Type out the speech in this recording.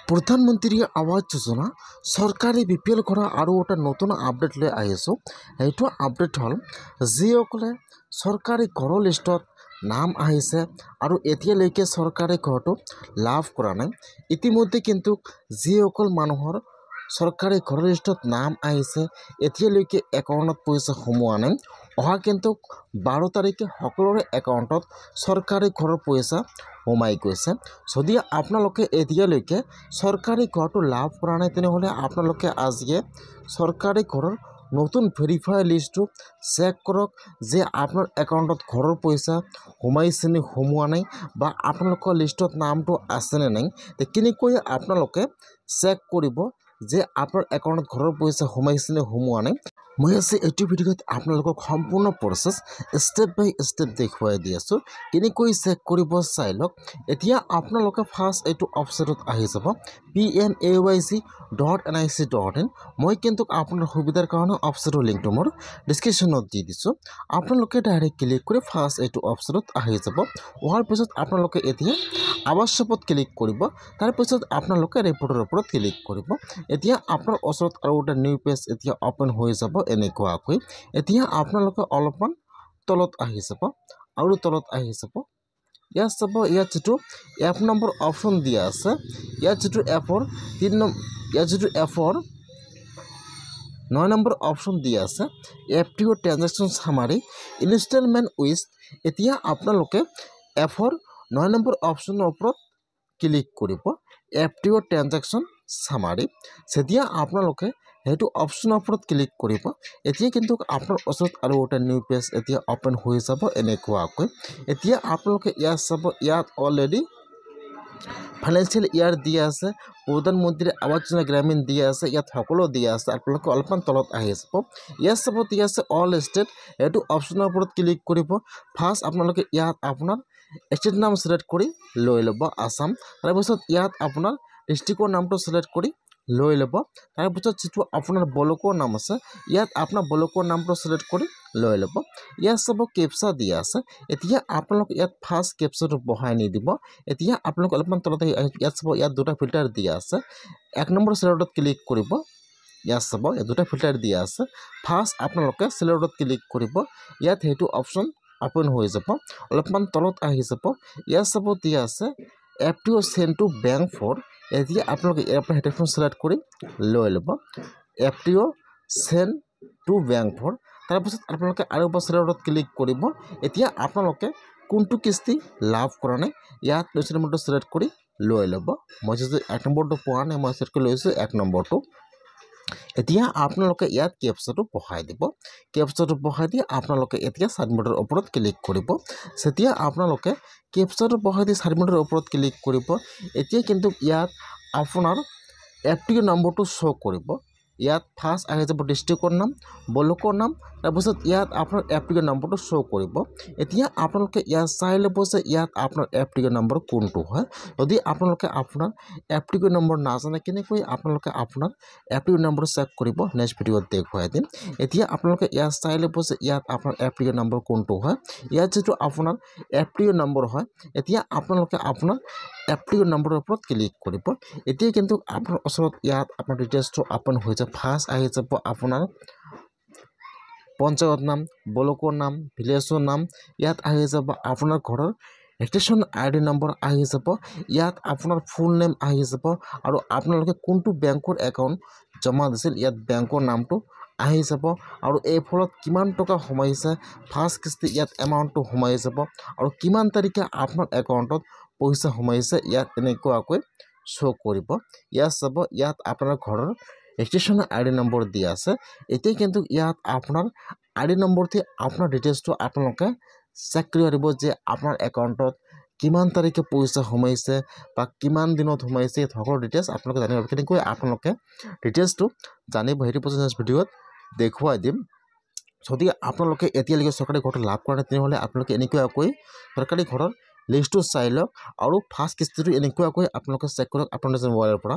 প্ৰধানমন্ত্ৰী আৱাস যোজনা চৰকাৰী BPL কৰা আৰু এটা নতুন আপডেট লৈ আহিছোঁ। এইটো আপডেট হ'ল যিসকলে চৰকাৰী ঘৰৰ লিষ্টত নাম আহিছে আৰু এতিয়ালৈকে চৰকাৰী ঘৰটো লাভ কৰা নাই। ইতিমধ্যে কিন্তু যিসকল মানুহৰ চৰকাৰী ঘৰৰ লিষ্টত নাম আহিছে এতিয়ালৈকে একাউণ্টত পইচা সোমোৱা নাই। অহা কিন্তু 12 তাৰিখে সকলোৰে একাউণ্টত চৰকাৰী ঘৰৰ পইচা সোমাই গৈছে। যদি আপোনালোকে এতিয়ালৈকে চৰকাৰী ঘৰটো লাভ কৰা নাই তেনেহ'লে আপোনালোকে আজিয়ে চৰকাৰী ঘৰৰ নতুন ভেৰিফাই লিষ্টটো চেক কৰক যে আপোনাৰ একাউণ্টত ঘৰৰ পইচা সোমাইছে নে সোমোৱা নাই বা আপোনালোকৰ লিষ্টত নামটো আছেনে নাই। কেনেকৈ আপোনালোকে চেক কৰিব যে আপোনাৰ একাউণ্টত ঘৰৰ পইচা সোমাইছে নে সোমোৱা নাই। মই আজি এইটো ভিডিঅ'ত আপোনালোকক সম্পূৰ্ণ প্ৰচেছ ষ্টেপ বাই ষ্টেপ দেখুৱাই দি আছোঁ। কেনেকৈ চেক কৰিব চাই লওক। এতিয়া আপোনালোকে ফাৰ্ষ্ট এইটো ৱেবছাইটত আহি যাব pmayc.nic.in। মই কিন্তু আপোনাৰ সুবিধাৰ কাৰণে ৱেবছাইটৰ লিংকটো মোৰ ডিছক্ৰিপশ্যনত দি দিছোঁ। আপোনালোকে ডাইৰেক্ট ক্লিক কৰি ফাৰ্ষ্ট এইটো ৱেবছাইটত আহি যাব। অহাৰ পিছত আপোনালোকে এতিয়া আৱাসত ক্লিক কৰিব। তাৰপিছত আপোনালোকে ৰিপৰ্টৰ ওপৰত ক্লিক কৰিব। এতিয়া আপোনাৰ ওচৰত আৰু এটা নিউ পেজ এতিয়া অপেন হৈ যাব এনেকুৱাকৈ। এতিয়া আপোনালোকে অলপমান তলত আহি যাব আৰু তলত আহি যাব। ইয়াত চাব, ইয়াত যিটো এপ নম্বৰ অপশ্যন দিয়া আছে, ইয়াত যিটো এপৰ 9 নম্বৰ অপশ্যন দিয়া আছে FTO ট্ৰানজেকশ্যন ছামাৰী ইনষ্টলমেণ্ট উইথ। এতিয়া আপোনালোকে এপৰ 9 নম্বৰ অপশ্যনৰ ওপৰত ক্লিক কৰিব FTO ট্ৰানজেকশ্যন ছামাৰী। যেতিয়া আপোনালোকে সেইটো অপশ্যনৰ ওপৰত ক্লিক কৰিব এতিয়া কিন্তু আপোনাৰ ওচৰত আৰু এটা নিউ পেজ এতিয়া অপেন হৈ যাব এনেকুৱাকৈ। এতিয়া আপোনালোকে ইয়াত চাব, ইয়াত অলৰেডি ফাইনেন্সিয়েল ইয়াৰ দিয়া আছে, প্ৰধানমন্ত্ৰী আৱাস যোজনা গ্ৰামীণ দিয়া আছে, ইয়াত সকলো দিয়া আছে। আপোনালোকে অলপমান তলত আহি যাব, ইয়াত চাব দিয়া আছে অল ষ্টেট। এইটো অপশ্যনৰ ওপৰত ক্লিক কৰিব। ফাৰ্ষ্ট আপোনালোকে ইয়াত আপোনাৰ ষ্টেট নাম ছিলেক্ট কৰি লৈ ল'ব আছাম। তাৰপিছত ইয়াত আপোনাৰ ডিষ্ট্ৰিক্টৰ নামটো ছিলেক্ট কৰি লৈ ল'ব। তাৰপিছত যিটো আপোনাৰ ব্লকৰ নাম আছে ইয়াত আপোনাৰ ব্লকৰ নামটো ছিলেক্ট কৰি লৈ ল'ব। ইয়াত চাব কেপচা দিয়া আছে। এতিয়া আপোনালোকে ইয়াত ফাৰ্ষ্ট কেপচাটো বহাই নিদিব। এতিয়া আপোনালোকে অলপমান তলত ইয়াত চাব, ইয়াত দুটা ফিল্টাৰ দিয়া আছে। 1 নম্বৰ চিলেক্টত ক্লিক কৰিব। ইয়াত চাব ইয়াত দুটা ফিল্টাৰ দিয়া আছে। ফাৰ্ষ্ট আপোনালোকে চিলেক্টত ক্লিক কৰিব। ইয়াত সেইটো অপশ্যন অপেন হৈ যাব। অলপমান তলত আহি যাব, ইয়াত চাব দিয়া আছে FTO send to bank for. এতিয়া আপোনালোকে ইয়াৰ পৰা সেইটো চিলেক্ট কৰি লৈ ল'ব FTO send to bank for. তাৰপিছত আপোনালোকে আৰু এবাৰ চিলেক্টত ক্লিক কৰিব। এতিয়া আপোনালোকে কোনটো কিস্তি লাভ কৰা নাই ইয়াত নম্বৰটো চিলেক্ট কৰি লৈ ল'ব। মই যদি 1 নম্বৰটো পোৱা নাই মই চিলেক্ট কৰি লৈছোঁ 1 নম্বৰটো। এতিয়া আপোনালোকে ইয়াত কেপচাটো বহাই দিব। কেপচাটো বহাই দি আপোনালোকে এতিয়া ছাবমিটৰ ওপৰত ক্লিক কৰিব। যেতিয়া আপোনালোকে কেপচাটো বহাই দি ছাবমিটৰ ওপৰত ক্লিক কৰিব এতিয়া কিন্তু ইয়াত আপোনাৰ FTO নম্বৰটো শ্ব' কৰিব। ইয়াত ফাৰ্ষ্ট আহি যাব ডিষ্ট্ৰিক্টৰ নাম, ব্লকৰ নাম, তাৰপিছত ইয়াত আপোনাৰ FTO নম্বৰটো শ্ব' কৰিব। এতিয়া আপোনালোকে ইয়াত চাই ল'ব যে ইয়াত আপোনাৰ FTO নম্বৰ কোনটো হয়। যদি আপোনালোকে আপোনাৰ FTO নম্বৰ নাজানে কেনেকৈ আপোনালোকে আপোনাৰ FTO নম্বৰ চেক কৰিব নেক্সট ভিডিঅ'ত দেখুৱাই দিম। এতিয়া আপোনালোকে ইয়াত চাই ল'ব যে ইয়াত আপোনাৰ FTO নম্বৰ কোনটো হয়। ইয়াত যিটো আপোনাৰ FTO নম্বৰ হয় এতিয়া আপোনালোকে আপোনাৰ FTO নম্বৰৰ ওপৰত ক্লিক কৰিব। এতিয়া কিন্তু আপোনাৰ ওচৰত ইয়াত আপোনাৰ ডিটেইলছটো অপেন হৈ যাব। ফাৰ্ষ্ট আহি যাব আপোনাৰ পঞ্চায়ত নাম, ব্লকৰ নাম, ভিলেজৰ নাম, ইয়াত আহি যাব আপোনাৰ ঘৰৰ ৰেজিষ্ট্ৰেশ্যন ID নম্বৰ আহি যাব। ইয়াত আপোনাৰ ফুল নেম আহি যাব আৰু আপোনালোকে কোনটো বেংকৰ একাউণ্ট জমা দিছিল ইয়াত বেংকৰ নামটো আহি যাব আৰু এই ফলত কিমান টকা সোমাইছে ফাৰ্ষ্ট কিস্তি ইয়াত এমাউণ্টটো সোমাই যাব আৰু কিমান তাৰিখে আপোনাৰ একাউণ্টত পইচা সোমাইছে ইয়াত এনেকুৱাকৈ শ্ব' কৰিব। ইয়াত চাব, ইয়াত আপোনাৰ ঘৰৰ ৰেজিষ্ট্ৰেশ্যন ID নম্বৰ দিয়া আছে। এতিয়া কিন্তু ইয়াত আপোনাৰ ID নম্বৰতে আপোনাৰ ডিটেইলছটো আপোনালোকে চেক কৰিব দিব যে আপোনাৰ একাউণ্টত কিমান তাৰিখে পইচা সোমাইছে বা কিমান দিনত সোমাইছে সকলো ডিটেইলছ আপোনালোকে জানিব। কেনেকৈ আপোনালোকে ডিটেইলছটো জানিব সেইটো প্ৰচেছ নেক্সট ভিডিঅ'ত দেখুৱাই দিম। যদি আপোনালোকে এতিয়ালৈকে চৰকাৰী ঘৰটো লাভ কৰা নাই তেনেহ'লে আপোনালোকে এনেকুৱাকৈ চৰকাৰী ঘৰৰ লিষ্টটো চাই লওক আৰু ফাৰ্ষ্ট কিস্তিটো এনেকুৱাকৈ আপোনালোকে চেক কৰক আপোনাৰ নিজৰ মোবাইলৰ পৰা।